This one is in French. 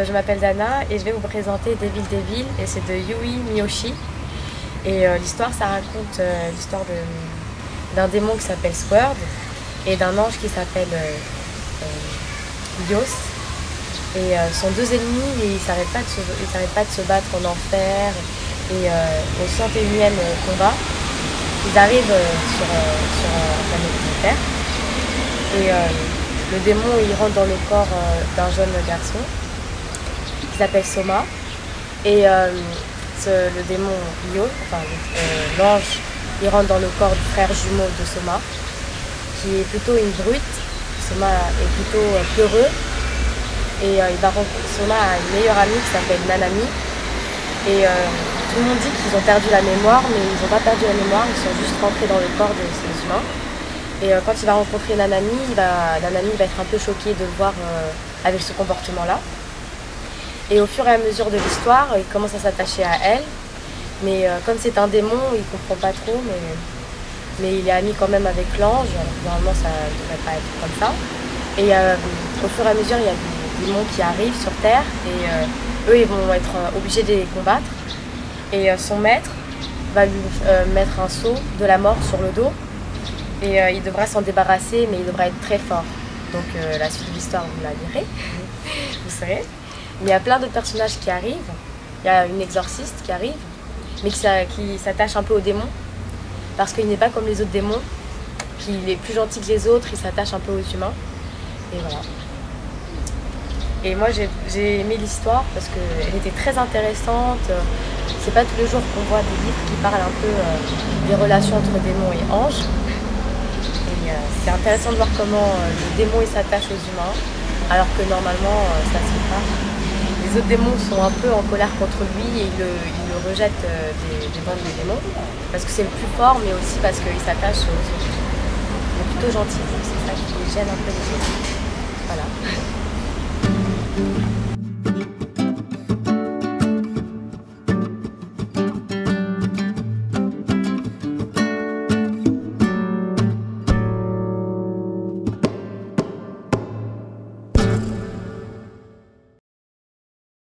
je m'appelle Dana et je vais vous présenter Devil Devil et c'est de Yui Miyoshi. Et l'histoire, ça raconte l'histoire d'un démon qui s'appelle Sword et d'un ange qui s'appelle Yos. Et sont deux ennemis et ils s'arrêtent pas de se battre en enfer. Et au 101e combat, ils arrivent sur la planète Terre. Et le démon, il rentre dans le corps d'un jeune garçon qui s'appelle Soma. Et le démon Yo, enfin l'ange, il rentre dans le corps du frère jumeau de Soma, qui est plutôt une brute. Soma est plutôt peureux. Et Soma a une meilleure amie qui s'appelle Nanami. Et tout le monde dit qu'ils ont perdu la mémoire, mais ils n'ont pas perdu la mémoire, ils sont juste rentrés dans le corps de ces humains. Et quand il va rencontrer Nanami, Nanami va être un peu choquée de le voir avec ce comportement-là. Et au fur et à mesure de l'histoire, il commence à s'attacher à elle. Mais comme c'est un démon, il ne comprend pas trop, mais il est ami quand même avec l'ange. Normalement, ça ne devrait pas être comme ça. Et au fur et à mesure, il y a des démons qui arrivent sur Terre. Et eux, ils vont être obligés de les combattre. Et son maître va lui mettre un sceau de la mort sur le dos. Et il devra s'en débarrasser, mais il devra être très fort. Donc la suite de l'histoire, vous la lirez, vous saurez. Mais il y a plein d'autres personnages qui arrivent. Il y a une exorciste qui arrive, mais qui s'attache un peu au démon. Parce qu'il n'est pas comme les autres démons, qu'il est plus gentil que les autres, il s'attache un peu aux humains. Et voilà. Et moi j'ai aimé l'histoire parce qu'elle était très intéressante. C'est pas tous les jours qu'on voit des livres qui parlent un peu des relations entre démons et anges. C'est intéressant de voir comment le démon il s'attache aux humains, alors que normalement ça se fait pas. Les autres démons sont un peu en colère contre lui et ils le rejettent des bandes de démons, parce que c'est le plus fort, mais aussi parce qu'il s'attache aux autres. Il est plutôt gentil, donc c'est ça qui gêne un peu les autres. Voilà.